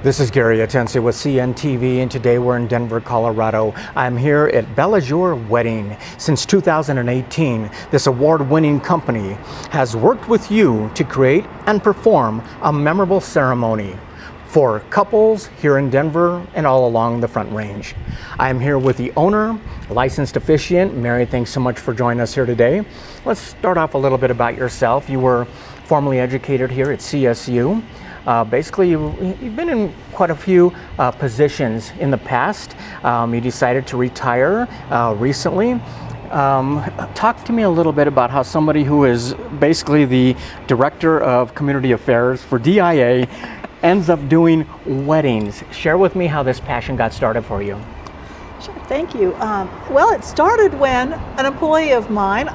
This is Gary Atencio with CNTV, and today we're in Denver, Colorado. I'm here at BellaJour Wedding. Since 2018, this award-winning company has worked with you to create and perform a memorable ceremony for couples here in Denver and all along the Front Range. I'm here with the owner, licensed officiant. Mary, thanks so much for joining us here today. Let's start off a little bit about yourself. You were formally educated here at CSU. Basically, you've been in quite a few positions in the past. You decided to retire recently. Talk to me a little bit about how somebody who is basically the Director of Community Affairs for DIA ends up doing weddings. Share with me how this passion got started for you. Sure, thank you. Well, it started when an employee of mine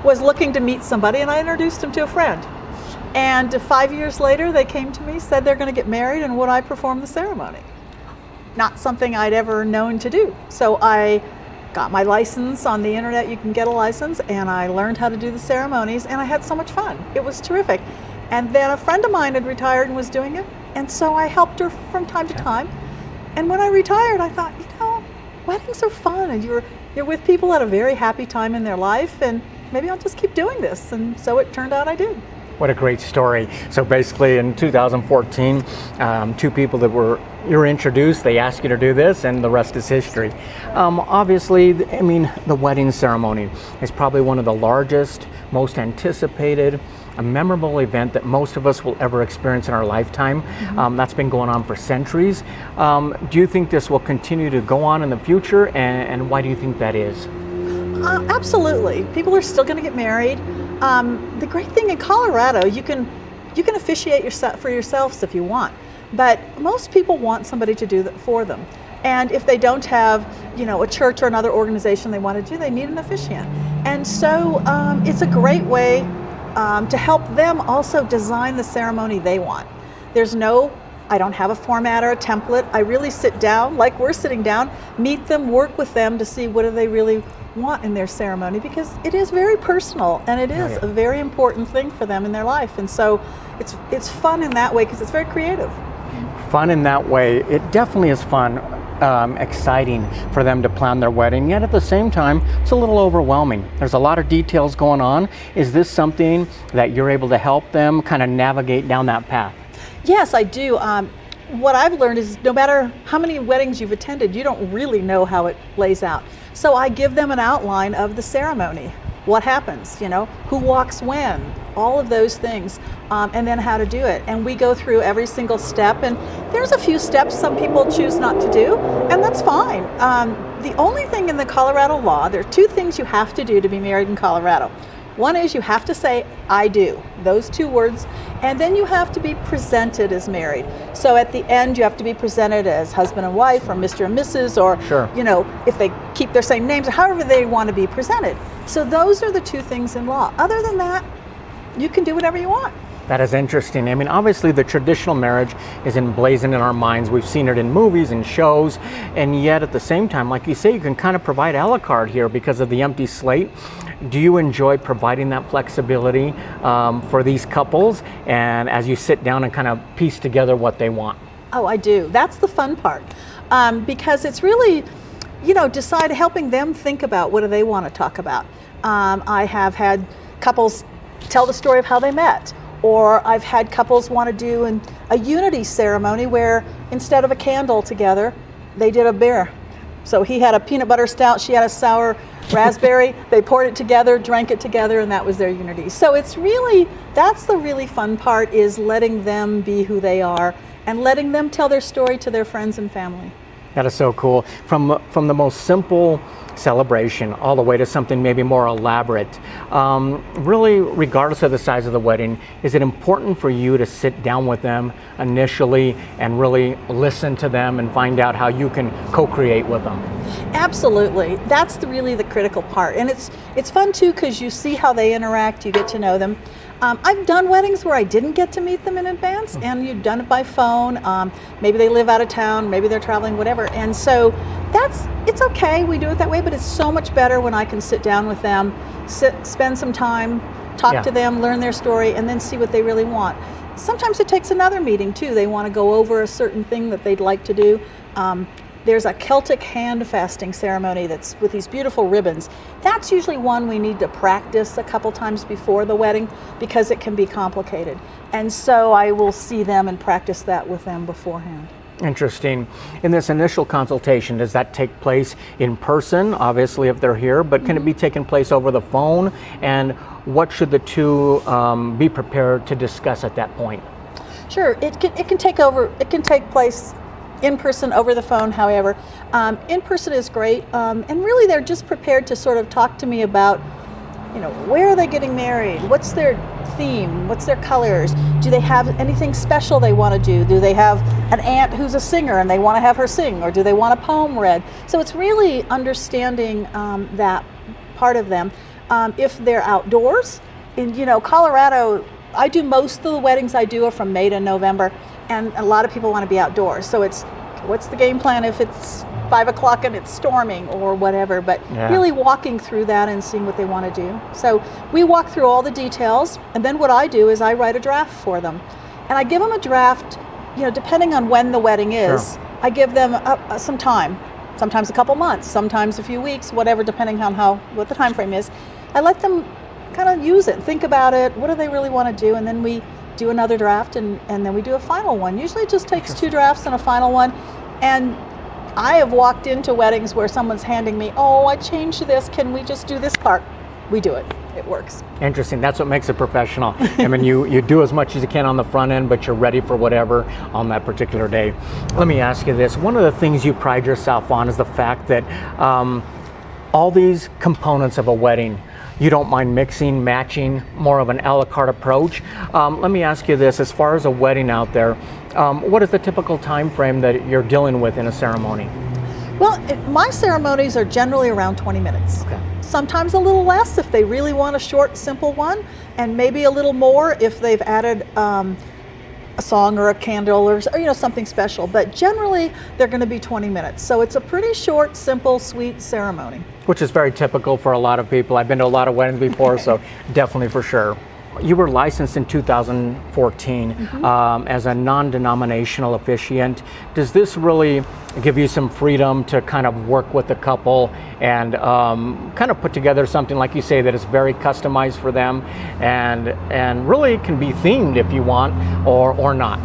was looking to meet somebody, and I introduced him to a friend. And 5 years later, they came to me, said they're going to get married, and would I perform the ceremony? Not something I'd ever known to do. So I got my license on the internet. You can get a license, and I learned how to do the ceremonies, and I had so much fun. It was terrific. And then a friend of mine had retired and was doing it, and so I helped her from time to time. And when I retired, I thought, weddings are fun, and you're with people at a very happy time in their life, and maybe I'll just keep doing this. And so it turned out I did. What a great story. So basically in 2014, two people that you're introduced, they asked you to do this, and the rest is history. Obviously, the wedding ceremony is probably one of the largest, most anticipated, a memorable event that most of us will ever experience in our lifetime. That's been going on for centuries. Do you think this will continue to go on in the future, and why do you think that is? Absolutely. People are still going to get married. The great thing in Colorado, you can officiate for yourselves if you want, but most people want somebody to do that for them. And if they don't have, a church or another organization they want to do, they need an officiant. And so it's a great way to help them also design the ceremony they want. I don't have a format or a template. I really sit down, like we're sitting down, meet them, work with them to see what do they really want in their ceremony, because it is very personal, and it is a very important thing for them in their life. And so it's fun in that way because it's very creative. Fun in that way. It definitely is fun, exciting for them to plan their wedding, yet at the same time, it's a little overwhelming. There's a lot of details going on. Is this something that you're able to help them kind of navigate down that path? Yes, I do. What I've learned is no matter how many weddings you've attended, you don't really know how it lays out. So I give them an outline of the ceremony, what happens, who walks when, all of those things, and then how to do it. And we go through every single step, and there's a few steps some people choose not to do, and that's fine. The only thing in the Colorado law, there are two things you have to do to be married in Colorado. One is you have to say, I do, those two words, and then you have to be presented as married. So at the end, you have to be presented as husband and wife, or Mr. and Mrs., or, if they keep their same names, or however they want to be presented. So those are the two things in law. Other than that, you can do whatever you want. That is interesting. Obviously the traditional marriage is emblazoned in our minds. We've seen it in movies and shows, and yet at the same time, like you say, you can kind of provide a la carte here because of the empty slate. Do you enjoy providing that flexibility for these couples, and as you sit down and kind of piece together what they want? Oh, I do. That's the fun part, because it's really, helping them think about what do they want to talk about. I have had couples tell the story of how they met. Or I've had couples want to do a unity ceremony where instead of a candle together, they did a beer. So he had a peanut butter stout, she had a sour raspberry. They poured it together, drank it together, and that was their unity. So that's the really fun part, is letting them be who they are and letting them tell their story to their friends and family. That is so cool. From the most simple celebration all the way to something maybe more elaborate. Really, regardless of the size of the wedding, is it important for you to sit down with them initially and really listen to them and find out how you can co-create with them? Absolutely. That's really the critical part. And it's fun too, because you see how they interact, you get to know them. I've done weddings where I didn't get to meet them in advance, and you've done it by phone. Maybe they live out of town, maybe they're traveling, whatever. And so it's okay, we do it that way, but it's so much better when I can sit down with them, spend some time, talk to them, learn their story, and then see what they really want. sometimes it takes another meeting too. They want to go over a certain thing that they'd like to do. There's a Celtic hand fasting ceremony that's with these beautiful ribbons. That's usually one we need to practice a couple times before the wedding because it can be complicated. And so I will see them and practice that with them beforehand. Interesting. In this initial consultation, does that take place in person, obviously, if they're here, but can it be taken place over the phone? And what should the two be prepared to discuss at that point? Sure, it can take place in person, over the phone, however. In person is great, and really they're just prepared to sort of talk to me about, where are they getting married? What's their theme? What's their colors? Do they have anything special they want to do? Do they have an aunt who's a singer and they want to have her sing? Or do they want a poem read? So it's really understanding that part of them. If they're outdoors, in Colorado, I do most of the weddings I do are from May to November, and a lot of people want to be outdoors. So it's, what's the game plan if it's 5 o'clock and it's storming or whatever, but really walking through that and seeing what they want to do. So we walk through all the details, and then what I do is I write a draft for them. And I give them a draft, depending on when the wedding is, I give them some time, sometimes a couple months, sometimes a few weeks, whatever, depending on what the time frame is. I let them kind of use it, think about it, what do they really want to do, and then we do another draft, and then we do a final one. Usually it just takes 2 drafts and a final one. And I have walked into weddings where someone's handing me, I changed this, can we just do this part? We do it. It works. Interesting. That's what makes it professional. I mean, you do as much as you can on the front end, but you're ready for whatever on that particular day. Let me ask you this. One of the things you pride yourself on is the fact that all these components of a wedding, you don't mind mixing, matching, more of an a la carte approach. Let me ask you this, as far as a wedding out there, what is the typical time frame that you're dealing with in a ceremony? Well, my ceremonies are generally around 20 minutes. Okay. Sometimes a little less if they really want a short, simple one, and maybe a little more if they've added a song or a candle or something special. But generally, they're going to be 20 minutes. So it's a pretty short, simple, sweet ceremony. Which is very typical for a lot of people. I've been to a lot of weddings before, so definitely for sure. You were licensed in 2014 as a non-denominational officiant. Does this really give you some freedom to kind of work with the couple and kind of put together something, like you say, that is very customized for them and really can be themed if you want or not?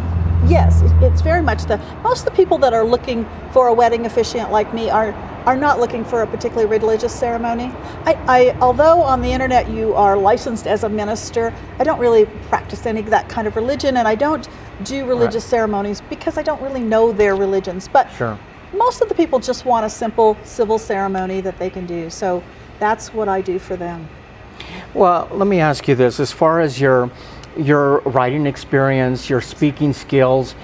Yes, it's very much most of the people that are looking for a wedding officiant like me are not looking for a particularly religious ceremony. Although on the internet you are licensed as a minister, I don't really practice any of that kind of religion, and I don't do religious ceremonies because I don't really know their religions. But most of the people just want a simple civil ceremony that they can do. So that's what I do for them. Well, let me ask you this. As far as your writing experience, your speaking skills,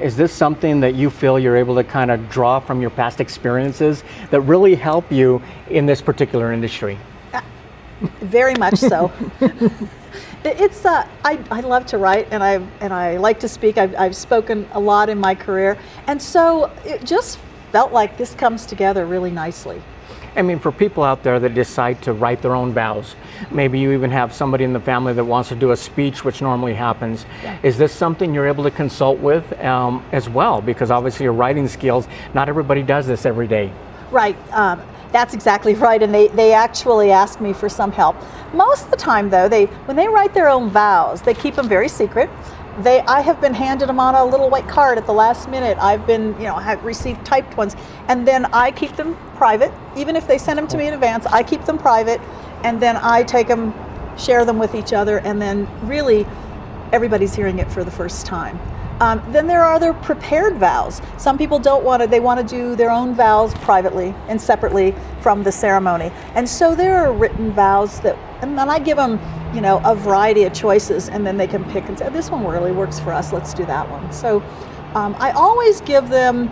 is this something that you feel you're able to kind of draw from your past experiences that really help you in this particular industry? Very much so. It's I love to write, and I like to speak. I've spoken a lot in my career, and so it just felt like this comes together really nicely. I mean, for people out there that decide to write their own vows, maybe you even have somebody in the family that wants to do a speech, which normally happens. Is this something you're able to consult with as well? Because obviously your writing skills, not everybody does this every day. Right. That's exactly right, and they actually ask me for some help. Most of the time, though, when they write their own vows, they keep them very secret. I have been handed them on a little white card at the last minute. I've been, have received typed ones, and then I keep them private. Even if they send them to me in advance, I keep them private, and then I take them, share them with each other, and then really everybody's hearing it for the first time. Then there are other prepared vows. Some people they want to do their own vows privately and separately from the ceremony. And so there are written vows and then I give them, a variety of choices, and then they can pick and say, this one really works for us, let's do that one. So I always give them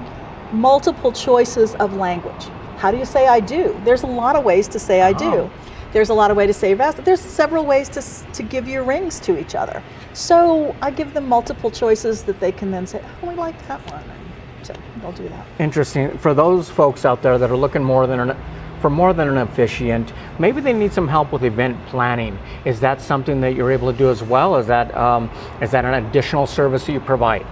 multiple choices of language. How do you say I do? There's a lot of ways to say I do. There's a lot of ways to say vows. There's several ways to give your rings to each other. So I give them multiple choices that they can then say, we like that one. And so they'll do that. Interesting. For those folks out there that are looking more for for more than an officiant, maybe they need some help with event planning. Is that something that you're able to do as well? Is that an additional service that you provide?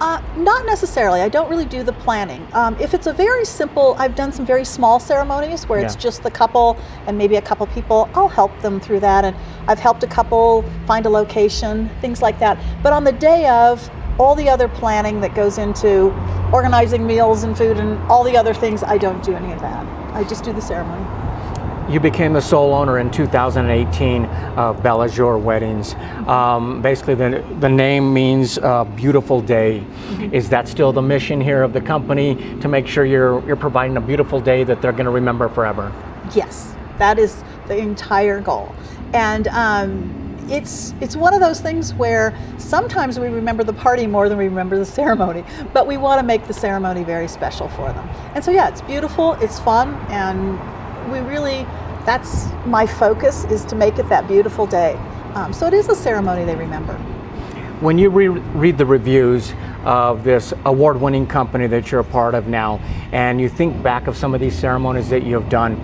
Not necessarily. I don't really do the planning. If it's a very simple, I've done some very small ceremonies where it's just the couple and maybe a couple people, I'll help them through that. And I've helped a couple find a location, things like that. But on the day of, all the other planning that goes into organizing meals and food and all the other things, I don't do any of that. I just do the ceremony. You became the sole owner in 2018 of BellaJour Weddings. Basically, the name means beautiful day. Mm-hmm. Is that still the mission here of the company, to make sure you're providing a beautiful day that they're going to remember forever? Yes, that is the entire goal. And it's one of those things where sometimes we remember the party more than we remember the ceremony, but we want to make the ceremony very special for them. And so yeah, it's beautiful, it's fun, and that's my focus, is to make it that beautiful day. So it is a ceremony they remember. When you read the reviews of this award-winning company that you're a part of now, and you think back of some of these ceremonies that you have done,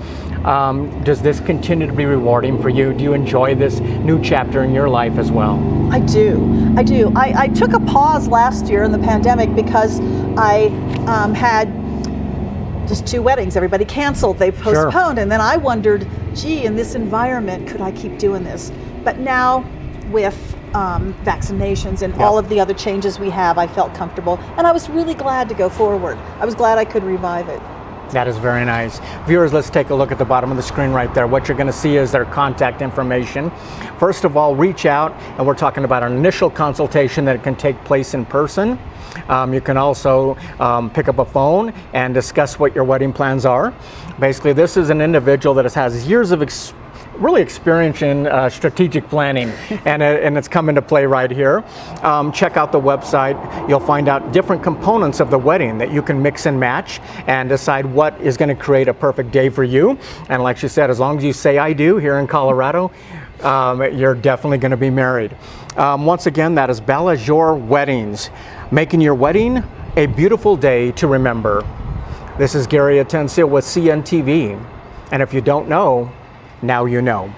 does this continue to be rewarding for you? Do you enjoy this new chapter in your life as well? I do. I took a pause last year in the pandemic because I had just 2 weddings. Everybody canceled, they postponed, and then I wondered, gee, in this environment, could I keep doing this? But now with vaccinations and all of the other changes we have, I felt comfortable, and I was really glad to go forward. I was glad I could revive it. That is very nice. Viewers, let's take a look at the bottom of the screen right there. What you're going to see is their contact information. First of all, reach out, and we're talking about an initial consultation that can take place in person. You can also pick up a phone and discuss what your wedding plans are. Basically, this is an individual that has years of experience in strategic planning, and it's come into play right here. Check out the website. You'll find out different components of the wedding that you can mix and match and decide what is going to create a perfect day for you. And like she said, as long as you say I do here in Colorado, you're definitely going to be married. Once again, that is BellaJour Weddings, making your wedding a beautiful day to remember. This is Gary Atencio with CNTV, and if you don't know, now you know.